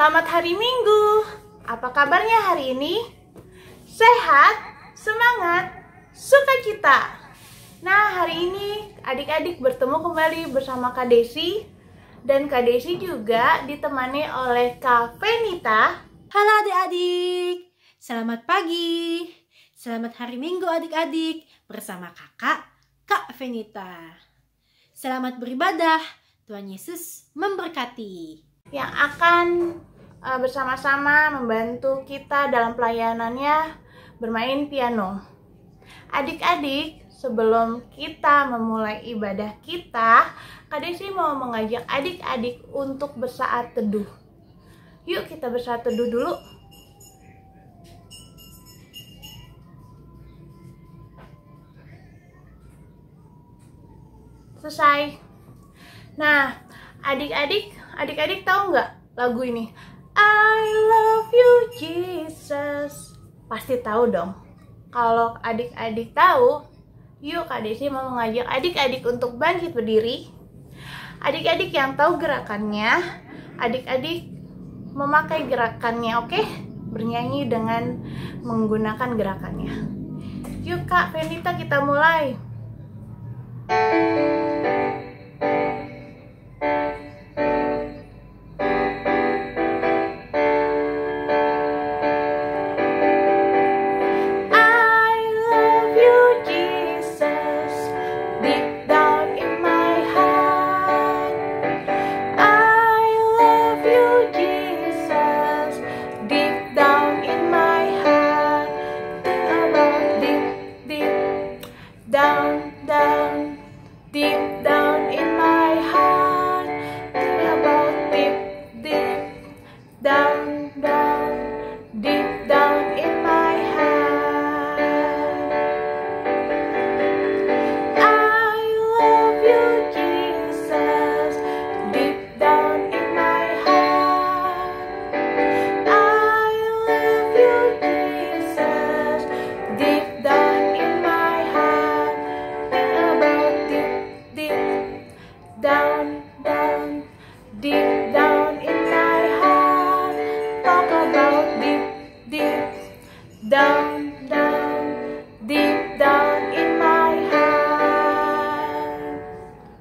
Selamat hari Minggu. Apa kabarnya hari ini? Sehat, semangat, sukacita. Nah, hari ini adik-adik bertemu kembali bersama Kak Desi. Dan Kak Desi juga ditemani oleh Kak Venita. Halo adik-adik, selamat pagi. Selamat hari Minggu adik-adik bersama kakak, Kak Venita. Selamat beribadah, Tuhan Yesus memberkati. Yang akan bersama-sama membantu kita dalam pelayanannya bermain piano. Adik-adik, sebelum kita memulai ibadah kita, Kak Desi mau mengajak adik-adik untuk bersaat teduh. Yuk kita bersaat teduh dulu. Selesai. Nah, adik-adik tahu nggak lagu ini? I love you Jesus. Pasti tahu dong. Kalau adik-adik tahu, yuk Kak Desi mau mengajak adik-adik untuk bangkit berdiri. Adik-adik yang tahu gerakannya, adik-adik memakai gerakannya, oke? Bernyanyi dengan menggunakan gerakannya. Yuk Kak Venita, kita mulai.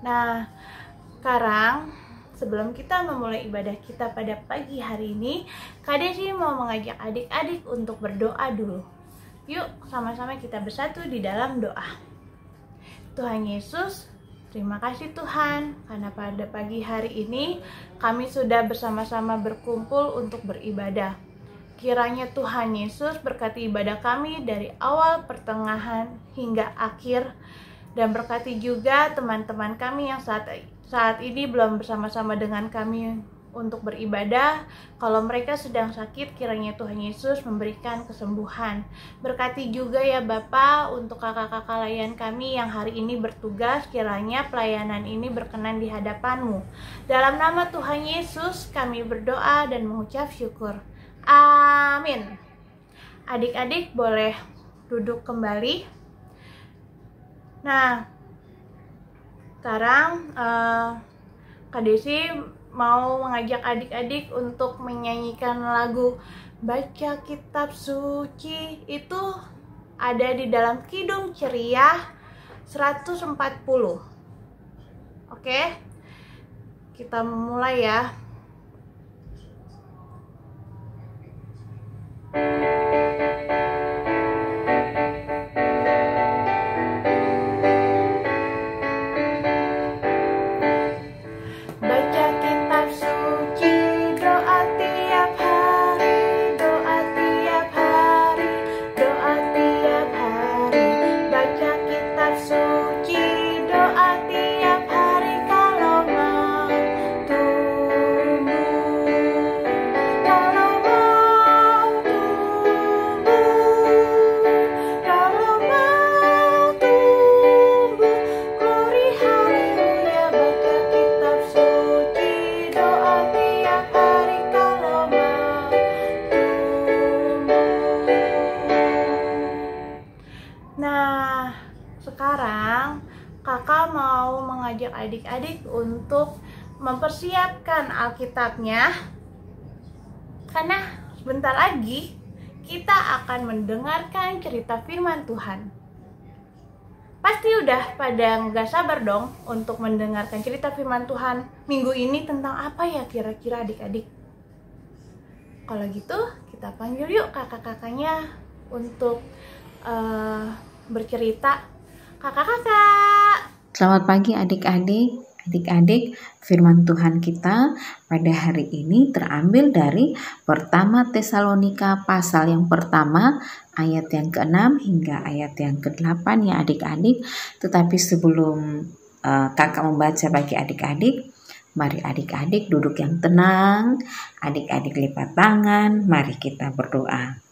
Nah, sekarang sebelum kita memulai ibadah kita pada pagi hari ini, Kak Desi mau mengajak adik-adik untuk berdoa dulu. Yuk, sama-sama kita bersatu di dalam doa. Tuhan Yesus, terima kasih Tuhan, karena pada pagi hari ini kami sudah bersama-sama berkumpul untuk beribadah. Kiranya Tuhan Yesus berkati ibadah kami dari awal, pertengahan, hingga akhir. Dan berkati juga teman-teman kami yang saat ini belum bersama-sama dengan kami untuk beribadah. Kalau mereka sedang sakit, kiranya Tuhan Yesus memberikan kesembuhan. Berkati juga ya Bapa untuk kakak-kakak layan kami yang hari ini bertugas. Kiranya pelayanan ini berkenan di hadapan-Mu. Dalam nama Tuhan Yesus kami berdoa dan mengucap syukur. Amin. Adik-adik boleh duduk kembali. Nah, sekarang Kak Desi mau mengajak adik-adik untuk menyanyikan lagu Baca Kitab Suci. Itu ada di dalam Kidung Ceria 140. Oke, kita mulai ya. kakak mau mengajak adik-adik untuk mempersiapkan Alkitabnya. Karena sebentar lagi kita akan mendengarkan cerita firman Tuhan. Pasti udah pada nggak sabar dong untuk mendengarkan cerita firman Tuhan minggu ini tentang apa ya kira-kira adik-adik? Kalau gitu kita panggil yuk kakak-kakaknya untuk bercerita. Kakak-kakak. Selamat pagi adik-adik. Adik-adik, firman Tuhan kita pada hari ini terambil dari Pertama Tesalonika pasal yang pertama ayat yang ke-6 hingga ayat yang ke-8 ya adik-adik. Tetapi sebelum kakak membaca bagi adik-adik, mari adik-adik duduk yang tenang, adik-adik lipat tangan, mari kita berdoa.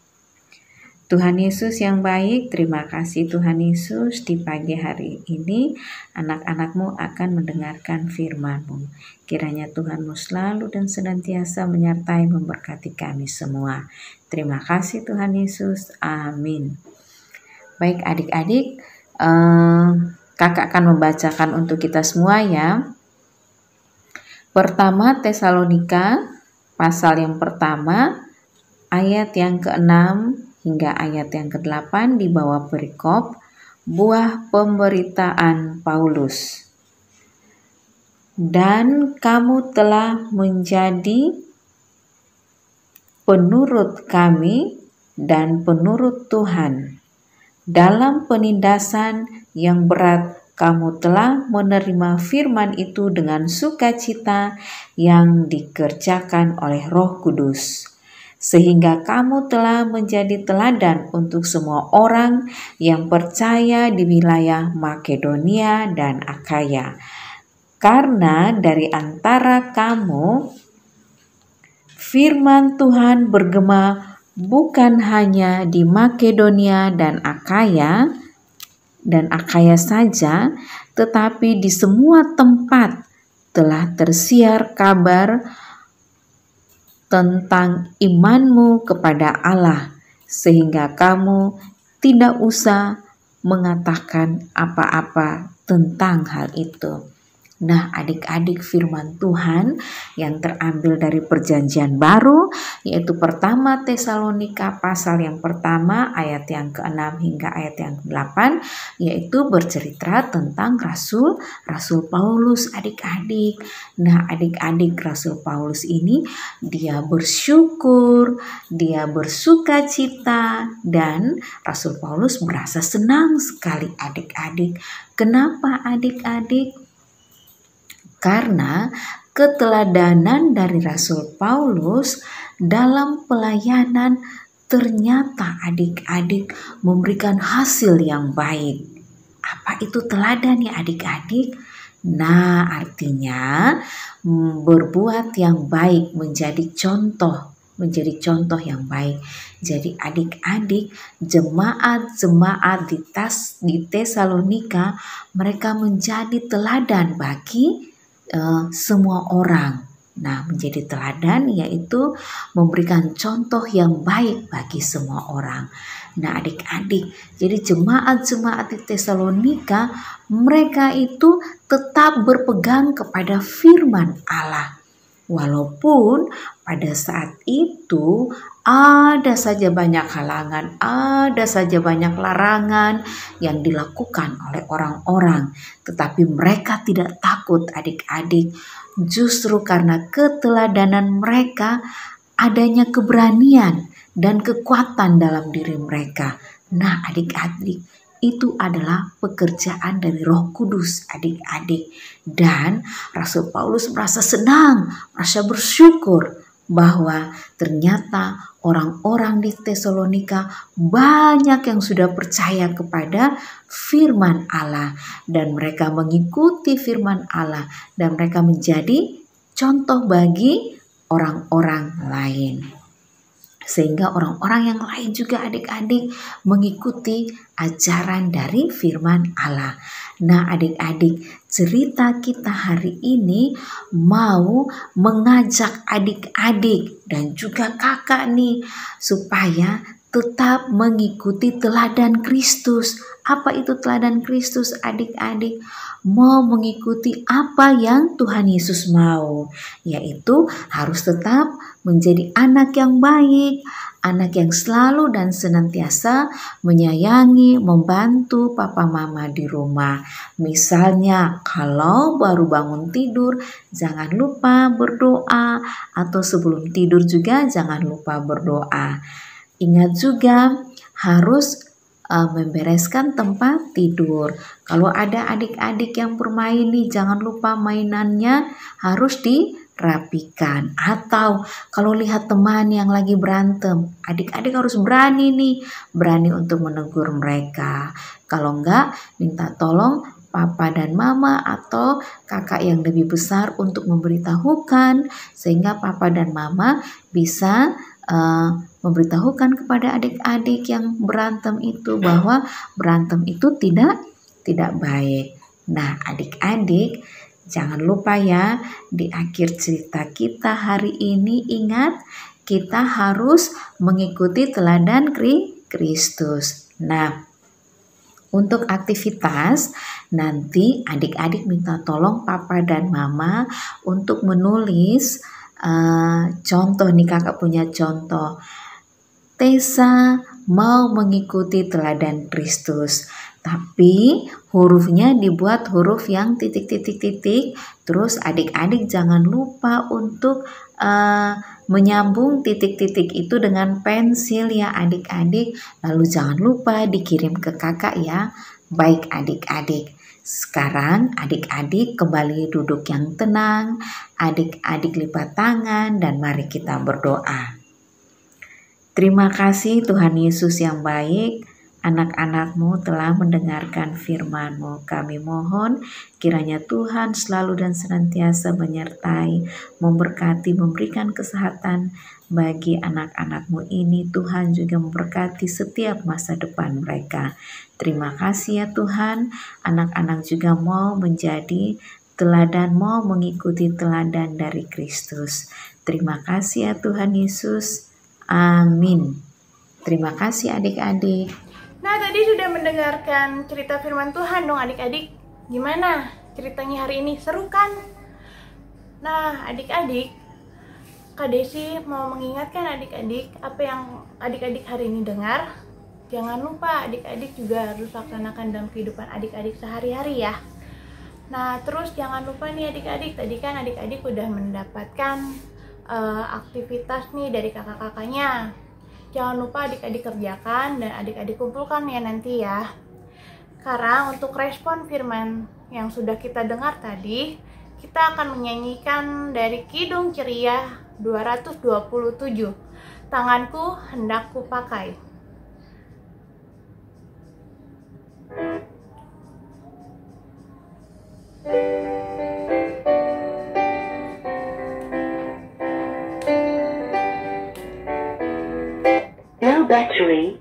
Tuhan Yesus yang baik, terima kasih Tuhan Yesus, di pagi hari ini anak-anak-Mu akan mendengarkan firman-Mu. Kiranya Tuhan-Mu selalu dan senantiasa menyertai memberkati kami semua. Terima kasih Tuhan Yesus, amin. Baik adik-adik, kakak akan membacakan untuk kita semua ya. Pertama Tesalonika pasal yang pertama ayat yang ke-6 hingga ayat yang ke-8 di bawah perikop buah pemberitaan Paulus. Dan kamu telah menjadi penurut kami dan penurut Tuhan. Dalam penindasan yang berat kamu telah menerima firman itu dengan sukacita yang dikerjakan oleh Roh Kudus. Sehingga kamu telah menjadi teladan untuk semua orang yang percaya di wilayah Makedonia dan Akaya. Karena dari antara kamu, firman Tuhan bergema bukan hanya di Makedonia dan Akaya saja, tetapi di semua tempat telah tersiar kabar tentang imanmu kepada Allah, sehingga kamu tidak usah mengatakan apa-apa tentang hal itu. Nah adik-adik, firman Tuhan yang terambil dari perjanjian baru yaitu Pertama Tesalonika pasal yang pertama ayat yang ke-6 hingga ayat yang ke-8 yaitu bercerita tentang Rasul Paulus adik-adik. Nah adik-adik, Rasul Paulus ini dia bersyukur, dia bersukacita, dan Rasul Paulus merasa senang sekali adik-adik. Kenapa adik-adik? Karena keteladanan dari Rasul Paulus dalam pelayanan ternyata adik-adik memberikan hasil yang baik. Apa itu teladan ya adik-adik? Nah artinya berbuat yang baik menjadi contoh yang baik. Jadi adik-adik, jemaat-jemaat di Tesalonika mereka menjadi teladan bagi semua orang. Nah, menjadi teladan yaitu memberikan contoh yang baik bagi semua orang. Nah, adik-adik, jadi jemaat-jemaat di Tesalonika mereka itu tetap berpegang kepada firman Allah. Walaupun pada saat itu ada saja banyak halangan, ada saja banyak larangan yang dilakukan oleh orang-orang. Tetapi mereka tidak takut adik-adik. Justru karena keteladanan mereka adanya keberanian dan kekuatan dalam diri mereka. Nah adik-adik, itu adalah pekerjaan dari Roh Kudus adik-adik. Dan Rasul Paulus merasa senang, merasa bersyukur bahwa ternyata orang-orang di Tesalonika banyak yang sudah percaya kepada firman Allah. Dan mereka mengikuti firman Allah dan mereka menjadi contoh bagi orang-orang lain. Sehingga orang-orang yang lain juga adik-adik mengikuti ajaran dari firman Allah. Nah adik-adik, cerita kita hari ini mau mengajak adik-adik dan juga kakak nih supaya tetap mengikuti teladan Kristus. Apa itu teladan Kristus, adik-adik? Mau mengikuti apa yang Tuhan Yesus mau, yaitu harus tetap menjadi anak yang baik, anak yang selalu dan senantiasa menyayangi, membantu papa mama di rumah. Misalnya kalau baru bangun tidur, jangan lupa berdoa, atau sebelum tidur juga jangan lupa berdoa. Ingat juga harus membereskan tempat tidur. Kalau ada adik-adik yang bermain nih, jangan lupa mainannya harus dirapikan. Atau kalau lihat teman yang lagi berantem, adik-adik harus berani nih, berani untuk menegur mereka. Kalau enggak, minta tolong papa dan mama atau kakak yang lebih besar untuk memberitahukan, sehingga papa dan mama bisa memberitahukan kepada adik-adik yang berantem itu bahwa berantem itu tidak baik. Nah, adik-adik jangan lupa ya, di akhir cerita kita hari ini ingat kita harus mengikuti teladan Kristus. Nah, untuk aktivitas nanti adik-adik minta tolong papa dan mama untuk menulis contoh nih, kakak punya contoh. Tessa mau mengikuti teladan Kristus, tapi hurufnya dibuat huruf yang titik-titik-titik. Terus adik-adik jangan lupa untuk menyambung titik-titik itu dengan pensil ya adik-adik. Lalu jangan lupa dikirim ke kakak ya. Baik adik-adik. Sekarang adik-adik kembali duduk yang tenang, adik-adik lipat tangan dan mari kita berdoa. Terima kasih Tuhan Yesus yang baik, anak-anak-Mu telah mendengarkan firman-Mu. Kami mohon kiranya Tuhan selalu dan senantiasa menyertai, memberkati, memberikan kesehatan bagi anak-anak-Mu ini. Tuhan juga memberkati setiap masa depan mereka. Terima kasih ya Tuhan, anak-anak juga mau menjadi teladan, mau mengikuti teladan dari Kristus. Terima kasih ya Tuhan Yesus. Amin. Terima kasih adik-adik. Nah, tadi sudah mendengarkan cerita firman Tuhan dong adik-adik. Gimana ceritanya hari ini? Seru kan? Nah, adik-adik, Kak Desi mau mengingatkan adik-adik apa yang adik-adik hari ini dengar. Jangan lupa adik-adik juga harus laksanakan dalam kehidupan adik-adik sehari-hari ya. Nah, terus jangan lupa nih adik-adik, tadi kan adik-adik udah mendapatkan aktivitas nih dari kakak-kakaknya. Jangan lupa adik-adik kerjakan dan adik-adik kumpulkan ya nanti ya. Sekarang untuk respon firman yang sudah kita dengar tadi, kita akan menyanyikan dari Kidung Ceria 227, Tanganku Hendak Kupakai. No battery.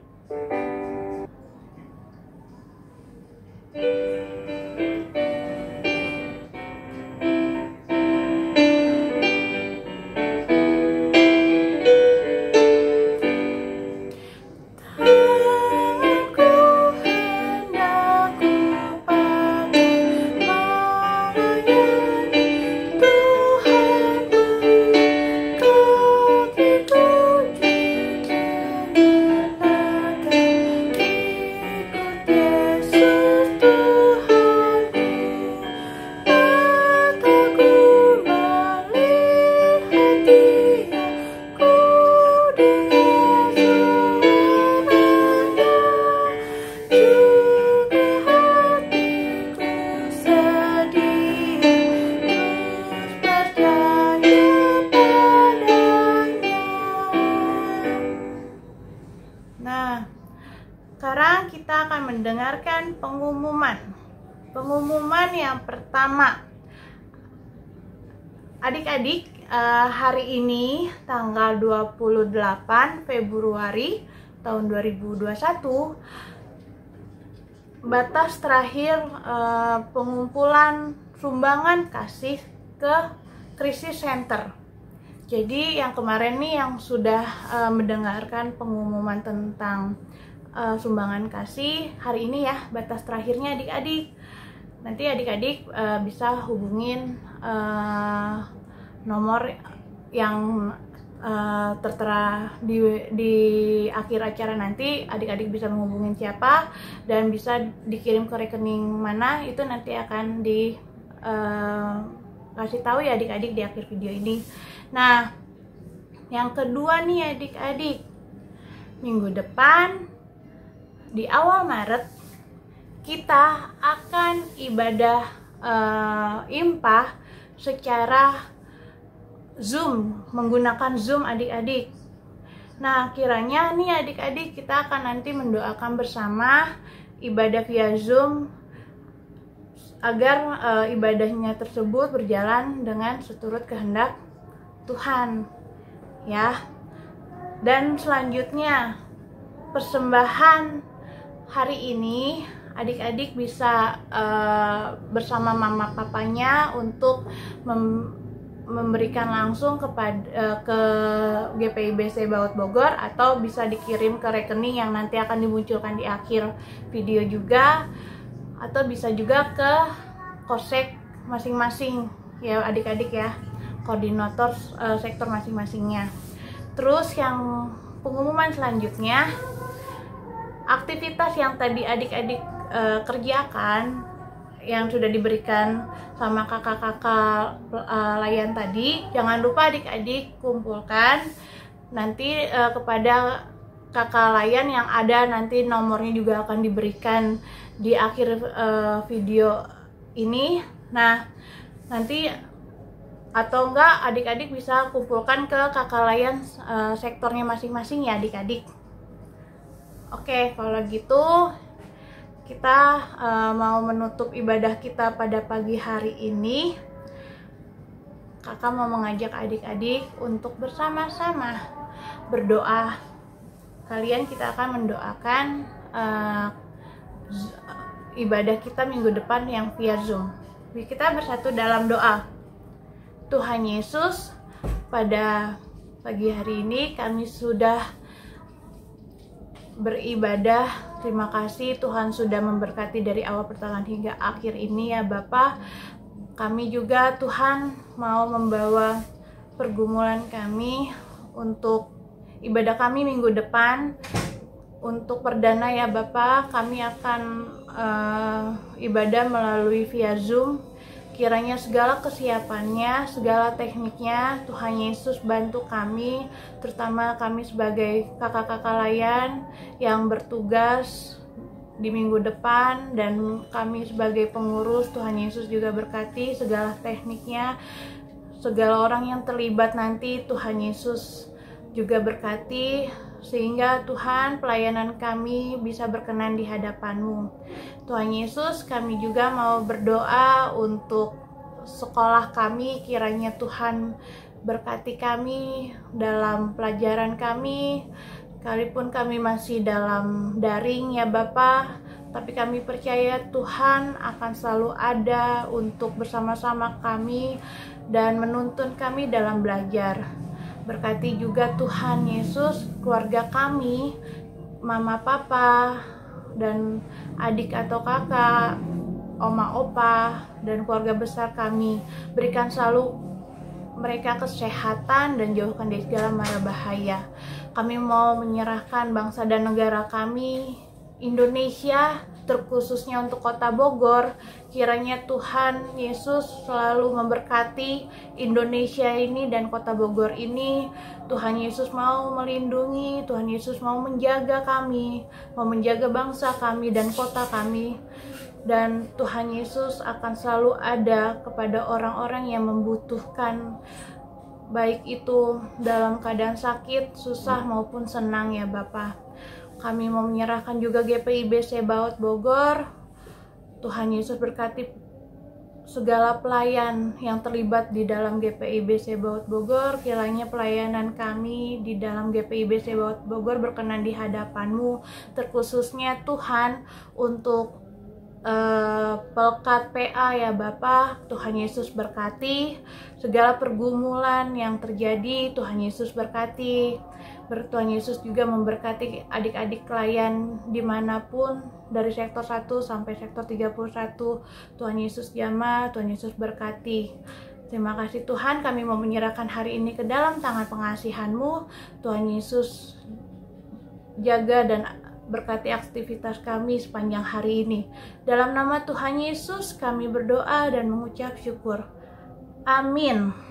Sekarang kita akan mendengarkan pengumuman. Pengumuman yang pertama, adik-adik, hari ini tanggal 28 Februari tahun 2021, batas terakhir pengumpulan sumbangan kasih ke Krisis Center. Jadi yang kemarin nih yang sudah mendengarkan pengumuman tentang sumbangan kasih, hari ini ya batas terakhirnya adik-adik. Nanti adik-adik bisa hubungin nomor yang tertera di akhir acara nanti. Adik-adik bisa menghubungin siapa dan bisa dikirim ke rekening mana, itu nanti akan kasih tahu ya adik-adik di akhir video ini. Nah, yang kedua nih adik-adik, minggu depan di awal Maret kita akan ibadah impah secara Zoom, menggunakan Zoom adik-adik. Nah, kiranya nih adik-adik kita akan nanti mendoakan bersama ibadah via Zoom agar ibadahnya tersebut berjalan dengan seturut kehendak Tuhan ya. Dan selanjutnya persembahan hari ini adik-adik bisa bersama mama papanya untuk memberikan langsung ke GPIBC Baut Bogor, atau bisa dikirim ke rekening yang nanti akan dimunculkan di akhir video juga, atau bisa juga ke kosek masing-masing ya adik-adik ya, koordinator sektor masing-masingnya. Terus yang pengumuman selanjutnya, aktivitas yang tadi adik-adik kerjakan yang sudah diberikan sama kakak-kakak layan tadi, jangan lupa adik-adik kumpulkan nanti kepada kakak layan yang ada, nanti nomornya juga akan diberikan di akhir video ini. Nah, nanti atau enggak adik-adik bisa kumpulkan ke kakak layan sektornya masing-masing ya adik-adik. Oke, kalau gitu kita mau menutup ibadah kita pada pagi hari ini. Kakak mau mengajak adik-adik untuk bersama-sama berdoa. Kalian kita akan mendoakan ibadah kita minggu depan yang via Zoom. Kita bersatu dalam doa. Tuhan Yesus, pada pagi hari ini kami sudah beribadah. Terima kasih Tuhan sudah memberkati dari awal pertengahan hingga akhir ini ya Bapa. Kami juga Tuhan mau membawa pergumulan kami untuk ibadah kami minggu depan. Untuk perdana ya Bapa, kami akan ibadah melalui via Zoom. Kiranya segala kesiapannya, segala tekniknya, Tuhan Yesus bantu kami, terutama kami sebagai kakak-kakak layan yang bertugas di minggu depan, dan kami sebagai pengurus. Tuhan Yesus juga berkati segala tekniknya, segala orang yang terlibat nanti. Tuhan Yesus juga berkati, sehingga Tuhan pelayanan kami bisa berkenan di hadapan-Mu. Tuhan Yesus, kami juga mau berdoa untuk sekolah kami. Kiranya Tuhan berkati kami dalam pelajaran kami, sekalipun kami masih dalam daring ya Bapa, tapi kami percaya Tuhan akan selalu ada untuk bersama-sama kami dan menuntun kami dalam belajar. Berkati juga Tuhan Yesus keluarga kami, mama papa dan adik atau kakak, oma opa dan keluarga besar kami. Berikan selalu mereka kesehatan dan jauhkan dari segala mara bahaya. Kami mau menyerahkan bangsa dan negara kami, Indonesia, terkhususnya untuk kota Bogor. Kiranya Tuhan Yesus selalu memberkati Indonesia ini dan kota Bogor ini. Tuhan Yesus mau melindungi, Tuhan Yesus mau menjaga kami, mau menjaga bangsa kami dan kota kami. Dan Tuhan Yesus akan selalu ada kepada orang-orang yang membutuhkan, baik itu dalam keadaan sakit, susah maupun senang ya Bapa. Kami mau menyerahkan juga GPIBC Baut Bogor. Tuhan Yesus berkati segala pelayan yang terlibat di dalam GPIBC Baut Bogor. Kiranya pelayanan kami di dalam GPIBC Baut Bogor berkenan di hadapan-Mu, terkhususnya Tuhan untuk pelkat PA ya Bapak. Tuhan Yesus berkati segala pergumulan yang terjadi. Tuhan Yesus berkati. Tuhan Yesus juga memberkati adik-adik klien dimanapun, dari sektor 1 sampai sektor 31. Tuhan Yesus jamah, Tuhan Yesus berkati. Terima kasih Tuhan, kami mau menyerahkan hari ini ke dalam tangan pengasihan-Mu. Tuhan Yesus jaga dan berkati aktivitas kami sepanjang hari ini. Dalam nama Tuhan Yesus kami berdoa dan mengucap syukur. Amin.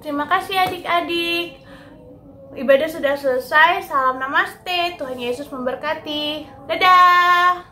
Terima kasih adik-adik. Ibadah sudah selesai. Salam namaste. Tuhan Yesus memberkati. Dadah.